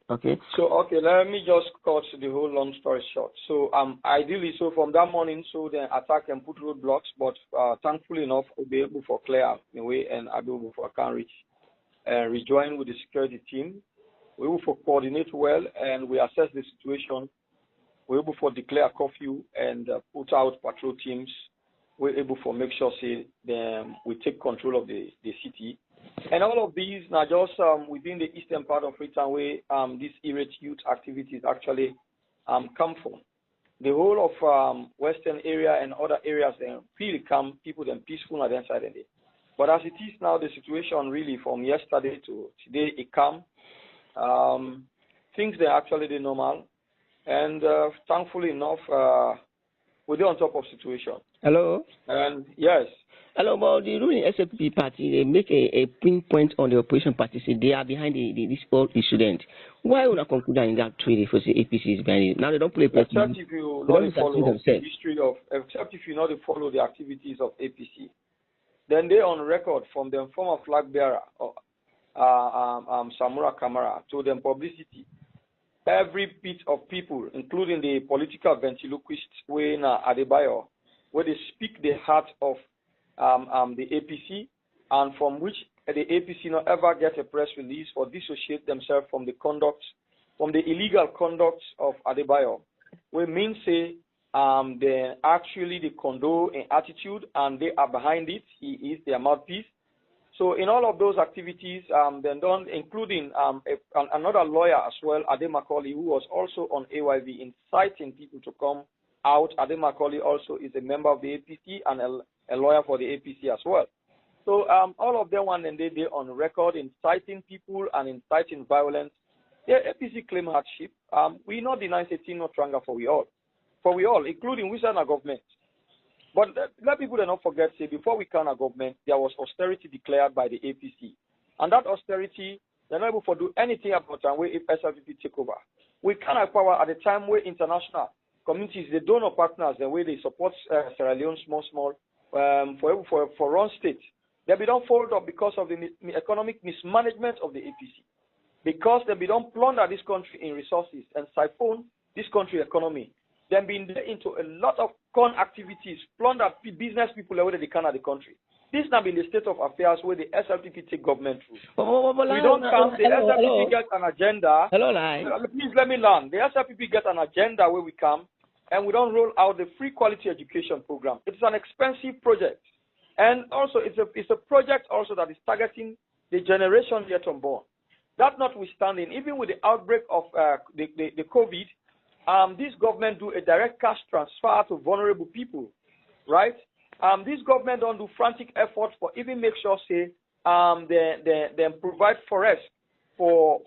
Okay. So, okay, let me just cut the whole long story short. So, ideally, so from that morning, so then attack and put roadblocks, but thankfully enough, we'll be able for clear the way and I'll be able for can reach and rejoin with the security team. We will for coordinate well and we assess the situation. We're able for declare curfew and put out patrol teams. We're able for make sure say them we take control of the city. And all of these now just within the eastern part of Freetown where these irate youth activities actually come from. The whole of western area and other areas then feel calm, people then peaceful at the inside of it. But as it is now, the situation really from yesterday to today, it calm. Things they actually the normal, and thankfully enough, we're on top of situation. Hello. And yes. Hello, but the ruling SFP party, they make a pinpoint on the opposition party, say they are behind this whole incident. Why would I conclude that in that way for say APC is behind it? Now they don't play party. Except if you not follow the history of, except if you not follow the activities of APC, then they on record from the former flag bearer, Samura Kamara, to them publicity. Every bit of people, including the political ventriloquists, Wayne Adebayo, where they speak the heart of the APC, and from which the APC not ever get a press release or dissociate themselves from the conduct, from the illegal conduct of Adebayo. We mean say they actually they condone an attitude and they are behind it. He is their mouthpiece. So in all of those activities, then done, including another lawyer as well, Ade Macaulay, who was also on AYV inciting people to come out. Ade Macaulay also is a member of the APC and a lawyer for the APC as well. So all of them one and they on record inciting people and inciting violence. The APC claim hardship. We not deny saying no tranga for we all, including we are government. But let people not forget, say, before we can a government, there was austerity declared by the APC. And that austerity, they're not able to do anything about it where if SLPP take over. We can power at the time where international communities, the donor partners, the way they support Sierra Leone small, for run state, they be don't fold up because of the economic mismanagement of the APC. Because they be don't plunder this country in resources and siphon this country economy. Then been into a lot of con activities, plunder business people away they can at the country. This now been the state of affairs where the SLPP take government through. We don't count the SLPP get an agenda. Please let me learn. The SLPP get an agenda where we come and we don't roll out the free quality education program. It's an expensive project. And also it's a project also that is targeting the generation yet unborn. That notwithstanding, even with the outbreak of the COVID, this government do a direct cash transfer to vulnerable people, right? This government don't do frantic efforts for even make sure say they provide forest for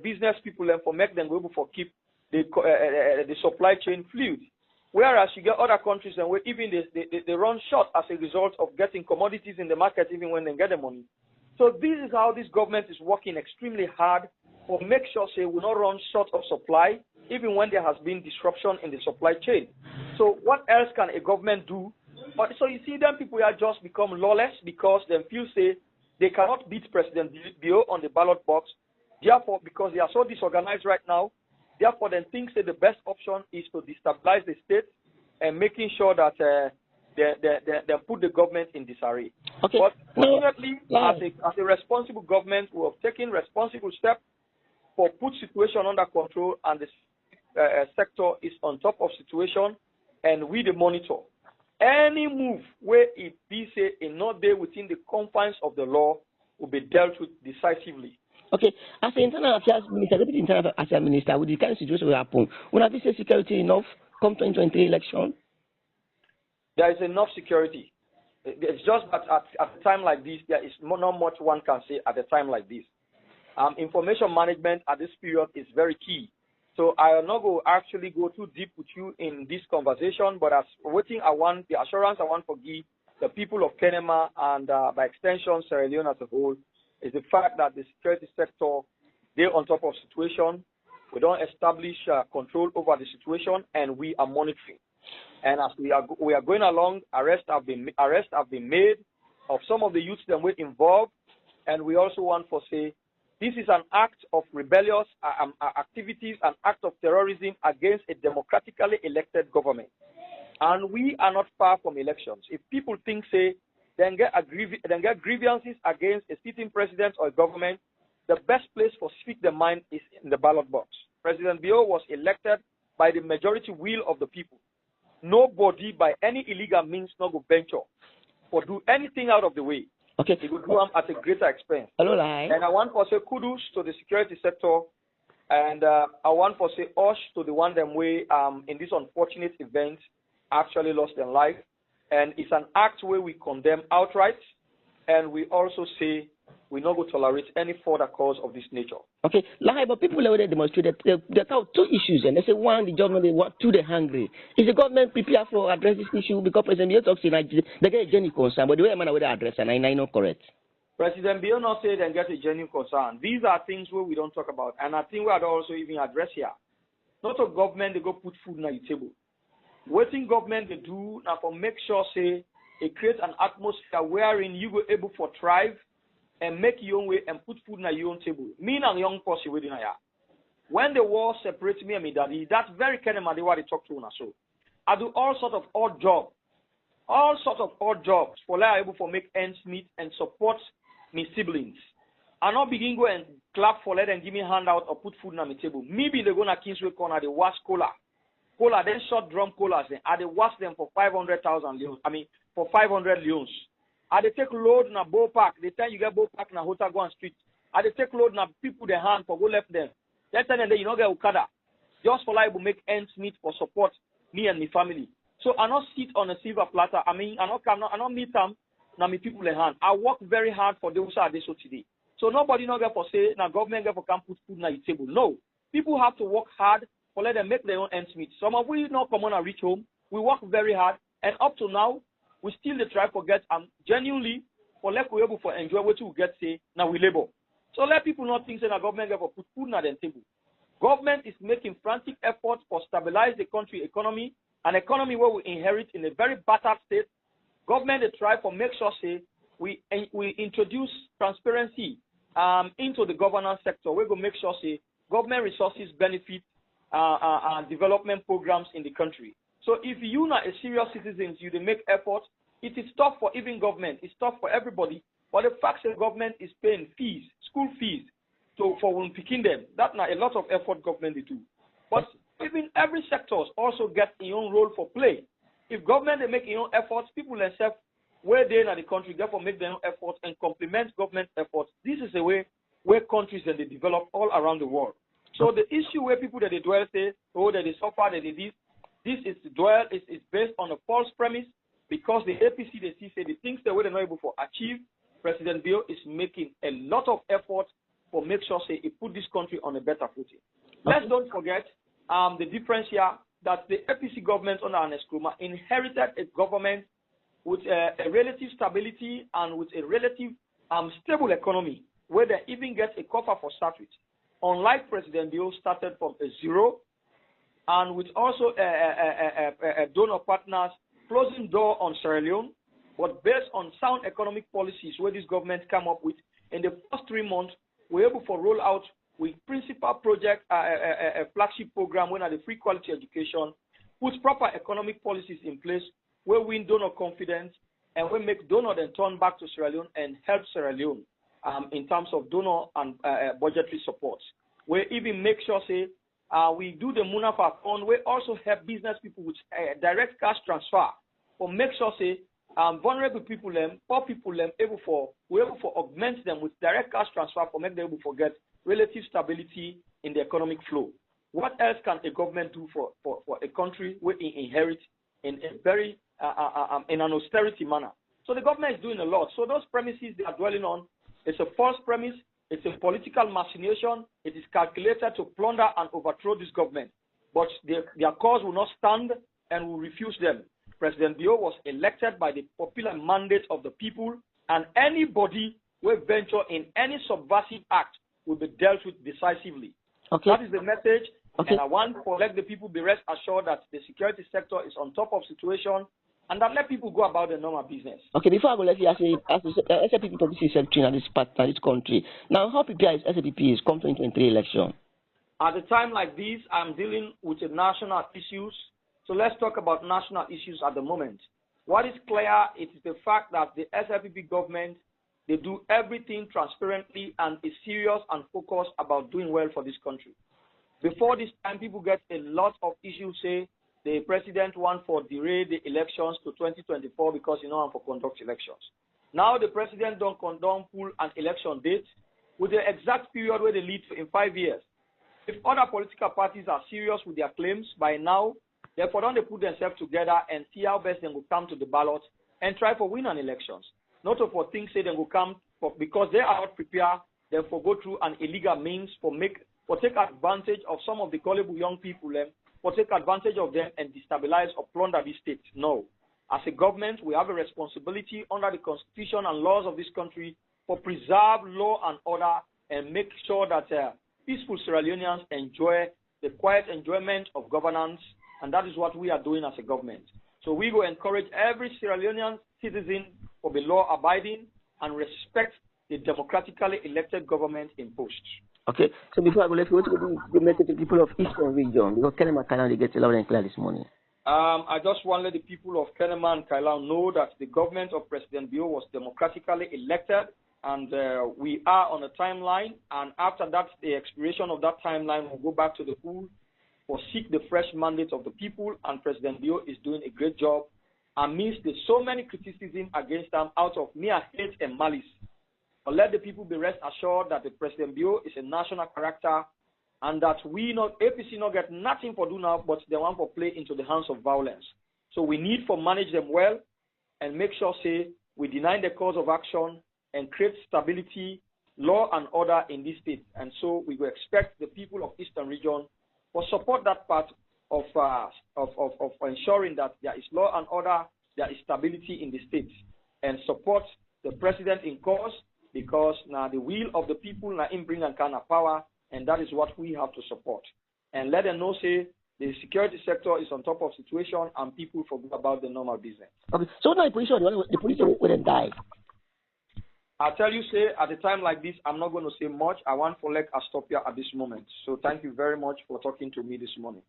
business people and for make them able for keep the supply chain fluid. Whereas you get other countries and where even they run short as a result of getting commodities in the market even when they get the money. So this is how this government is working extremely hard for make sure say we not run short of supply even when there has been disruption in the supply chain. So what else can a government do? But so you see them people are just become lawless because they feel say they cannot beat President Bio on the ballot box. Therefore, because they are so disorganized right now, therefore then think say the best option is to destabilize the state and making sure that they put the government in disarray. Okay. But fortunately, as a responsible government, we have taken responsible steps for put situation under control, and the sector is on top of situation, and we the monitor. Any move where it be say a not there within the confines of the law will be dealt with decisively. Okay, as the internal affairs minister, deputy internal affairs minister, with the kind of situation will happen, will have this security enough come 2023 election? There is enough security. It's just that at a time like this, there is not much one can say at a time like this. Information management at this period is very key. So I will not actually go too deep with you in this conversation, but as waiting, the assurance I want to give the people of Kenema and by extension Sierra Leone as a whole is the fact that the security sector, they're on top of situation. We don't establish control over the situation, and we are monitoring. And as we are going along, arrests have been made of some of the youths that were involved, and we also want to say This is an act of rebellious activities, an act of terrorism against a democratically elected government. And we are not far from elections. If people think, say, then get grievances against a sitting president or a government, the best place for speak their mind is in the ballot box. President Bio was elected by the majority will of the people. Nobody by any illegal means not go venture or do anything out of the way. Okay. It would do them at a greater expense. Hello, Lai. And I want to say kudos to the security sector, and I want to say us to the one them way in this unfortunate event actually lost their life. And it's an act where we condemn outright, and we also say we not go tolerate any further cause of this nature. Okay, Lai, but people already demonstrated. They have two issues, and they say one, the government they want, two, they're hungry. Is the government prepared for address this issue? Because President Bio talks in Nigeria, they get a genuine concern, but the way I'm going to address and I know correct. President Bio not say they get a genuine concern. These are things where we don't talk about, and I think we had also even address here. Not a government they go put food on the table. Waiting government they do now for make sure say it creates an atmosphere wherein you will able to thrive and make your own way and put food on your own table. Me and young person within here. When the war separates me and my daddy, that's very kind of what they talk to us. So I do all sorts of odd jobs for like able to make ends meet and support my siblings. I not begin go and clap for let and give me handout or put food on my table. Maybe they go to Kingsway Corner, they wash cola, then short drum colas, and they wash them for 500,000 leons. I mean, for 500 leons. I they take load na Bow Park. The time you get Bow Park na Hotaguan Street. I they take load na people their hand for go left them. That time and then you not get Okada. Just for like to make ends meet for support me and my family. So I not sit on a silver platter. I mean, I not meet them na me people in hand. I work very hard for those are they so today. So nobody not get for say na government get for can put food na your table. No. People have to work hard for let them make their own ends meet. Some of we not come on and reach home. We work very hard, and up to now, we still try to get genuinely for let we able to enjoy what we get say now we labor. So let people not think that the government get for put food on the table. Government is making frantic efforts for stabilize the country economy, an economy where we inherit in a very battered state. Government they try for make sure say we introduce transparency into the governance sector. We go make sure say government resources benefit development programs in the country. So if you not a serious citizen, you make efforts. It is tough for even government. It's tough for everybody. But the fact that government is paying fees, school fees, for when picking them, that's not a lot of effort government they do. But even every sector also gets their own role for play. If government they make their own efforts, people themselves where they in the country therefore make their own efforts and complement government efforts. This is a way where countries that they develop all around the world. So the issue where people that they dwell say, oh, that they suffer, that they this is dwell is based on a false premise because the APC they see say the things that we're not able to achieve. President Bio is making a lot of effort for make sure say he put this country on a better footing. Let's don't forget the difference here that the APC government under Ernest Krumah inherited a government with a relative stability and with a relative stable economy where they even get a cover for start with. Unlike President Bio started from a zero and with also donor partners closing door on Sierra Leone, but based on sound economic policies where this government come up with, in the first 3 months, we're able to roll out with principal project, a flagship program when at the free quality education, put proper economic policies in place where win donor confidence and we make donor then turn back to Sierra Leone and help Sierra Leone in terms of donor and budgetary support. We even make sure say we do the Munafa fund. We also help business people with direct cash transfer for make sure say vulnerable people poor people we're able to augment them with direct cash transfer for make them able to get relative stability in the economic flow. What else can a government do for a country where it inherits in a very in an austerity manner? So the government is doing a lot. So those premises they are dwelling on, it's a false premise. It's a political machination. It is calculated to plunder and overthrow this government. But their cause will not stand and will refuse them. President Bio was elected by the popular mandate of the people, and anybody who venture in any subversive act will be dealt with decisively. Okay. That is the message. Okay. And I want to let the people be rest assured that the security sector is on top of situation and that let people go about their normal business. Okay, before I go, let's see, as a SLPP publicity secretary in this country. Now, how prepared is SLPP is come 2023 election? At a time like this, I'm dealing with the national issues. So let's talk about national issues at the moment. What is clear is the fact that the SLPP government, they do everything transparently and is serious and focused about doing well for this country. Before this time, people get a lot of issues, say the president want for delay the elections to 2024 because he want for conduct elections. Now the president don't pull an election date with the exact period where they lead to in 5 years. If other political parties are serious with their claims by now, therefore don't they put themselves together and see how best they will come to the ballot and try for win an elections. Not for things say they will come for, because they are not prepared, therefore go through an illegal means for take advantage of some of the gullible young people, for take advantage of them and destabilize or plunder this state. No. As a government, we have a responsibility under the constitution and laws of this country for preserve law and order and make sure that peaceful Sierra Leoneans enjoy the quiet enjoyment of governance, and that is what we are doing as a government. So we will encourage every Sierra Leonean citizen to be law-abiding and respect the democratically elected government imposed. Okay, so before I go, let's go to the message to the people of Eastern region, because Kenema Kailan, they get loud and clear this morning. I just want to let the people of Kenema and Kailan know that the government of President Bio was democratically elected, and we are on a timeline, and after that, the expiration of that timeline, we'll go back to the pool or seek the fresh mandate of the people, and President Bio is doing a great job amidst so many criticism against them out of mere hate and malice. But let the people be rest assured that the President Bio is a national character, and that APC not get nothing for do now, but they want to play into the hands of violence. So we need to manage them well and make sure, say, we deny the cause of action and create stability, law and order in this state. And so we will expect the people of Eastern region to support that part of ensuring that there is law and order, there is stability in the state, and support the president in cause, because now the will of the people now in bring and kind of power, and that is what we have to support. And let them know, say, the security sector is on top of situation and people forget about the normal business. Okay, so now the police wouldn't die. I'll tell you, say, at a time like this, I'm not going to say much. I want for a stop here at this moment. So thank you very much for talking to me this morning.